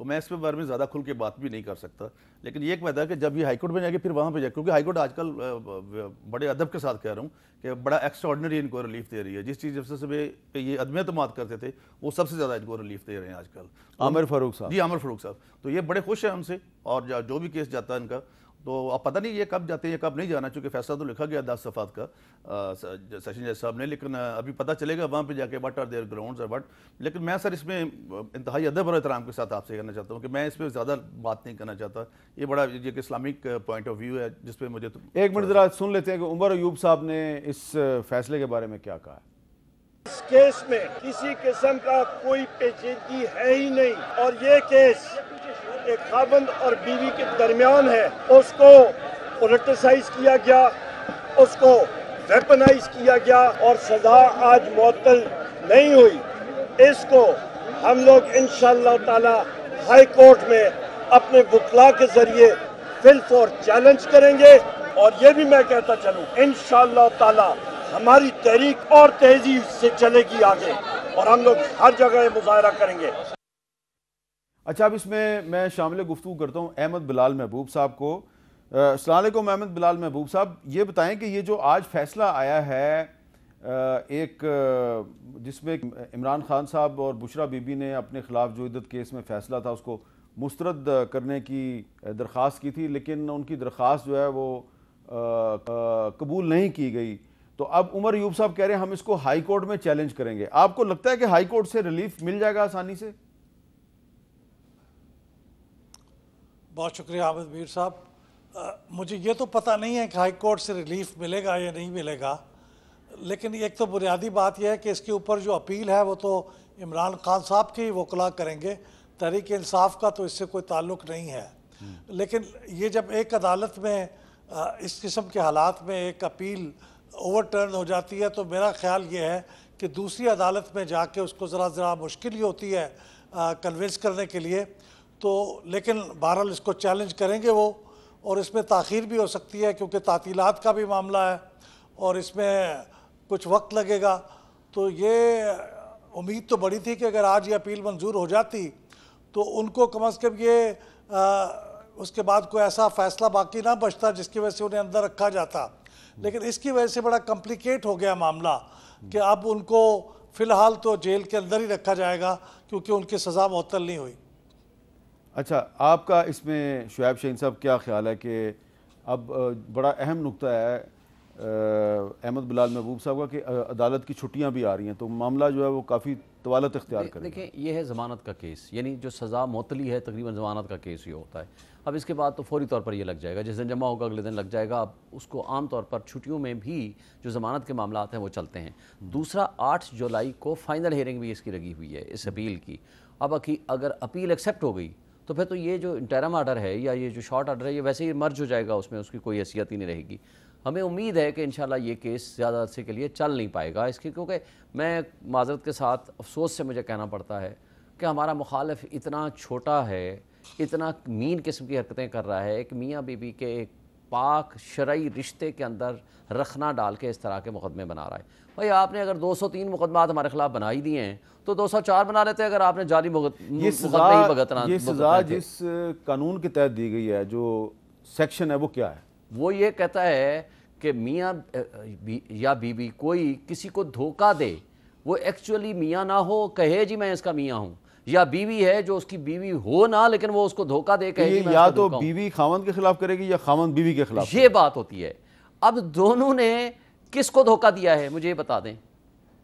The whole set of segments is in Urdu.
تو میں اس پہ بارے میں زیادہ کھل کے بات بھی نہیں کر سکتا. لیکن یہ ایک بات ہے کہ جب یہ ہائی کورٹ میں جائے گی پھر وہاں پہ جائے, کیونکہ ہائی کورٹ آج کل بڑے ادب کے ساتھ کہہ رہا ہوں کہ بڑا ایکسٹرا آرڈنری ان کو ریلیف دے رہی ہے. جس چیز سے پہ یہ عدم اعتماد کرتے تھے وہ سب سے زیادہ ان کو ریلیف دے رہے ہیں آج کل. عامر فاروق صاحب, جی عامر فاروق صاحب, تو یہ بڑے خوش ہیں ان سے, اور جو بھی کیس جاتا ہے ان کا, تو اب پتہ نہیں یہ کب جاتے ہیں یا کب نہیں جانا, چونکہ فیصلہ تو لکھا گیا 10 صفحات کا سیشن جج صاحب نے, لیکن ابھی پتہ چلے گا وہاں پہ جا کے وٹ آر دیئر گراؤنڈز اور وٹ. لیکن میں سر اس میں انتہائی ادب اور احترام کے ساتھ آپ سے کہنا چاہتا ہوں کہ میں اس پہ زیادہ بات نہیں کرنا چاہتا. یہ بڑا ایک اسلامک پوائنٹ آف ویو ہے جس پہ مجھے ایک منٹ ذرا سن لیتے ہیں کہ عمر ایوب صاحب نے اس فیصلے کے بارے میں کیا کہا ہے. اس کیس میں کسی قسم کا کوئی پیچیدگی ہے ہی نہیں, اور یہ کیس ایک خاوند اور بیوی کے درمیان ہے. اس کو پولیٹیسائز کیا گیا, اس کو ویپنائز کیا گیا, اور سزا آج معطل نہیں ہوئی. اس کو ہم لوگ انشاءاللہ تعالی ہائی کورٹ میں اپنے وکلاء کے ذریعے فل فور چیلنج کریں گے. اور یہ بھی میں کہتا چلوں انشاءاللہ تعالی ہماری تحریک اور تیزی سے چلے گی آگے, اور ہم لوگ ہر جگہ مظاہرہ کریں گے. اچھا, اب اس میں شامل گفتگو کرتا ہوں احمد بلال محبوب صاحب کو. السلام علیکم احمد بلال محبوب صاحب, یہ بتائیں کہ یہ جو آج فیصلہ آیا ہے ایک جس میں عمران خان صاحب اور بشرا بی بی نے اپنے خلاف جو عدت کیس میں فیصلہ تھا اس کو مسترد کرنے کی درخواست کی تھی, لیکن ان کی درخواست جو ہے وہ قبول نہیں کی گئی, تو اب عمر ایوب صاحب کہہ رہے ہیں ہم اس کو ہائی کورٹ میں چیلنج کریں گے. آپ کو لگتا ہے کہ ہائی کورٹ سے ریلیف مل جائے گا آسانی سے؟ بہت شکریہ عابد میر صاحب. مجھے یہ تو پتہ نہیں ہے کہ ہائی کورٹ سے ریلیف ملے گا یا نہیں ملے گا, لیکن ایک تو بنیادی بات یہ ہے کہ اس کے اوپر جو اپیل ہے وہ تو عمران خان صاحب کے ہی وکلاء کریں گے, تحریک انصاف کا تو اس سے کوئی تعلق نہیں ہے. لیکن یہ جب ایک عدالت میں اس قسم کے حالات میں ایک اپیل اوور ٹرن ہو جاتی ہے تو میرا خیال یہ ہے کہ دوسری عدالت میں جا کے اس کو ذرا مشکل ہی ہوتی ہے کنونس کرنے کے لیے. تو لیکن بہرحال اس کو چیلنج کریں گے وہ, اور اس میں تاخیر بھی ہو سکتی ہے کیونکہ تعطیلات کا بھی معاملہ ہے اور اس میں کچھ وقت لگے گا. تو یہ امید تو بڑی تھی کہ اگر آج یہ اپیل منظور ہو جاتی تو ان کو کم از کم یہ اس کے بعد کوئی ایسا فیصلہ باقی نہ بچتا جس کی وجہ سے انہیں اندر رکھا جاتا. لیکن اس کی وجہ سے بڑا کمپلیکیٹ ہو گیا معاملہ کہ اب ان کو فی الحال تو جیل کے اندر ہی رکھا جائے گا کیونکہ ان کی سزا معطل نہیں ہوئی. اچھا, آپ کا اس میں شعیب شاہین صاحب کیا خیال ہے کہ اب بڑا اہم نقطہ ہے احمد بلال محبوب صاحب کا کہ عدالت کی چھٹیاں بھی آ رہی ہیں تو معاملہ جو ہے وہ کافی طوالت اختیار کرے گا. دیکھیں یہ ہے ضمانت کا کیس, یعنی جو سزا معطلی ہے تقریباً ضمانت کا کیس ہی ہوتا ہے. اب اس کے بعد تو فوری طور پر یہ لگ جائے گا, جس دن جمع ہوگا اگلے دن لگ جائے گا. اب اس کو عام طور پر چھٹیوں میں بھی جو ضمانت کے معاملات ہیں وہ چلتے ہیں. دوسرا 8 جولائی کو فائنل ہیئرنگ بھی اس کی لگی ہوئی ہے اس اپیل کی. اب اگر اپیل ایکسیپٹ ہو گئی تو پھر تو یہ جو انٹرم آرڈر ہے یا یہ جو شارٹ آرڈر ہے یہ ویسے ہی مرج ہو جائے گا, اس میں اس کی کوئی حیثیت ہی نہیں رہے گی. ہمیں امید ہے کہ انشاءاللہ یہ کیس زیادہ عرصے کے لیے چل نہیں پائے گا اس کی, کیونکہ میں معذرت کے ساتھ افسوس سے مجھے کہنا پڑتا ہے کہ ہمارا مخالف اتنا چھوٹا ہے, اتنا مین قسم کی حرکتیں کر رہا ہے کہ میاں بی بی کے ایک پاک شرعی رشتے کے اندر رکھنا ڈال کے اس طرح کے مقدمے بنا رہا ہے. بھائی آپ نے اگر 203 مقدمات ہمارے خلاف بنا ہی دیے ہیں تو 204 بنا لیتے اگر آپ نے جعلی مقدمے ہی بھگتنا. یہ سزا جس قانون کے تحت دی گئی ہے جو سیکشن ہے وہ کیا ہے؟ وہ یہ کہتا ہے کہ میاں یا بی بی کوئی کسی کو دھوکہ دے, وہ ایکچولی میاں نہ ہو, کہے جی میں اس کا میاں ہوں, یا بیوی ہے جو اس کی بیوی ہو نہ لیکن وہ اس کو دھوکہ دے کہے جی میں یا تو بیوی خاوند کے خلاف کرے گی یا خاوند بیوی کے خلاف, یہ بات ہوتی ہے. اب دونوں نے کس کو دھوکہ دیا ہے مجھے یہ بتا دیں,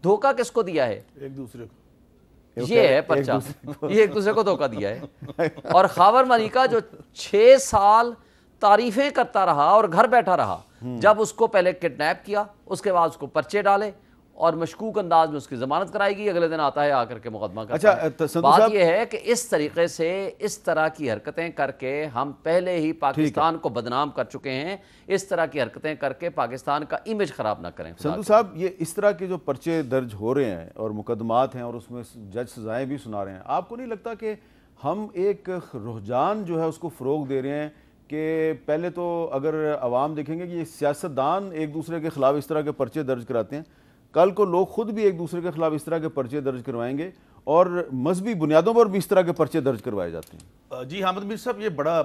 دھوکہ کس کو دیا ہے؟ ایک دوسرے کو. یہ ہے پرچہ, یہ ایک دوسرے کو دھوکہ دیا ہے. اور خاور ملیکہ جو 6 سال تعریفیں کرتا رہا اور گھر بیٹھا رہا, جب اس کو پہلے کڈنیپ کیا اس کے بعد اس کو پرچے ڈالے اور مشکوک انداز میں اس کی ضمانت کرائے گی, اگلے دن آتا ہے آ کر کے مقدمہ کرتا ہے. بات یہ ہے کہ اس طریقے سے اس طرح کی حرکتیں کر کے ہم پہلے ہی پاکستان کو بدنام کر چکے ہیں. اس طرح کی حرکتیں کر کے پاکستان کا امیج خراب نہ کریں. سندھو صاحب, یہ اس طرح کے جو پرچے درج ہو رہے ہیں اور مقدمات ہیں اور اس میں جج سزائیں بھی سنا رہے ہیں, آپ کو نہیں لگتا کہ ہم ایک رجحان جو ہے اس کو فروغ دے رہے ہیں کہ پہلے تو اگر عوام دیکھیں گے کہ یہ سیاستدان ایک دوسرے کے خلاف اس طرح کے پرچے درج کراتے ہیں, کل کو لوگ خود بھی ایک دوسرے کے خلاف اس طرح کے پرچے درج کروائیں گے اور مذہبی بنیادوں پر بھی اس طرح کے پرچے درج کروائے جاتے ہیں؟ جی حامد میر صاحب، یہ بڑا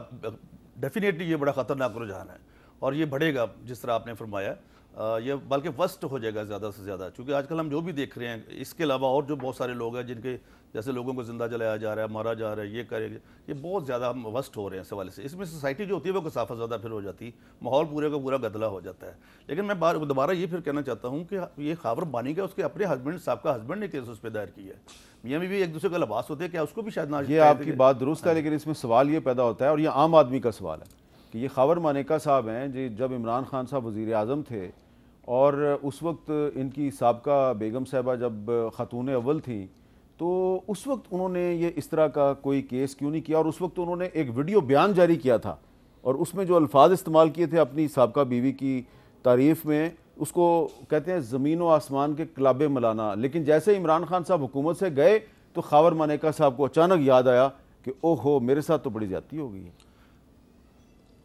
ڈیفینیٹلی یہ بڑا خطرناک رجحان ہے اور یہ بڑھے گا جس طرح آپ نے فرمایا، یہ بلکہ ورسٹ ہو جائے گا زیادہ سے زیادہ، چونکہ آج کل ہم جو بھی دیکھ رہے ہیں، اس کے علاوہ اور جو بہت سارے لوگ ہیں جن کے جیسے لوگوں کو زندہ جلایا جا رہا ہے، مارا جا رہا ہے، یہ کرے، یہ بہت زیادہ ہم ورسٹ ہو رہے ہیں اس حوالے سے۔ اس میں سوسائٹی جو ہوتی ہے وہ کثافت زیادہ پھر ہو جاتی ہے، ماحول پورے کا پورا گدلا ہو جاتا ہے۔ لیکن میں دوبارہ یہ پھر کہنا چاہتا ہوں کہ یہ خاور بانی کا اس کے اپنے ہسبینڈ، سابقہ ہسبینڈ نے کیس اس پہ دائر کیا ہے، میاں بیوی ایک دوسرے کا لباس ہوتے ہیں، کیا اس کو بھی شاید نہ؟ یہ آپ کی بات درست ہے، لیکن اس میں سوال یہ پیدا ہوتا ہے، اور یہ عام آدمی کا سوال ہے کہ یہ خاور مانیکا صاحب ہیں جی، جب عمران خان صاحب وزیر اعظم تھے اور اس وقت ان کی سابقہ بیگم صاحبہ جب خاتون اول تھیں، تو اس وقت انہوں نے یہ اس طرح کا کوئی کیس کیوں نہیں کیا؟ اور اس وقت انہوں نے ایک ویڈیو بیان جاری کیا تھا اور اس میں جو الفاظ استعمال کیے تھے اپنی سابقہ بیوی کی تعریف میں، اس کو کہتے ہیں زمین و آسمان کے کلابے ملانا۔ لیکن جیسے عمران خان صاحب حکومت سے گئے تو خاور مانیکا صاحب کو اچانک یاد آیا کہ اوہ ہو، میرے ساتھ تو بڑی زیادتی ہو گئی ہے۔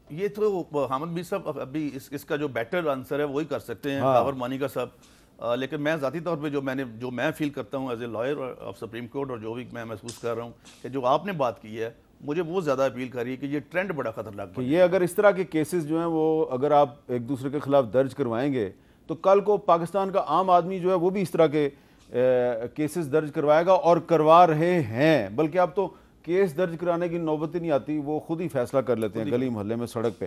یہ تو حامد میر صاحب ابھی اس کا جو بیٹر آنسر ہے وہی کر سکتے ہیں، خاور مانیکا صاحب۔ لیکن میں ذاتی طور پہ جو میں فیل کرتا ہوں as a lawyer of supreme court, اور جو بھی میں محسوس کر رہا ہوں کہ جو آپ نے بات کی ہے، مجھے وہ زیادہ اپیل کر رہی ہے کہ یہ ٹرینڈ بڑا خطرناک کہ یہ اگر اس طرح کے کیسز جو ہیں وہ اگر آپ ایک دوسرے کے خلاف درج کروائیں گے تو کل کو پاکستان کا عام آدمی جو ہے وہ بھی اس طرح کے کیسز درج کروائے گا، اور کروا رہے ہیں، بلکہ اب تو کیس درج کرانے کی نوبت ہی نہیں آتی، وہ خود ہی فیصلہ کر لیتے ہیں گلی محلے میں، سڑک پہ۔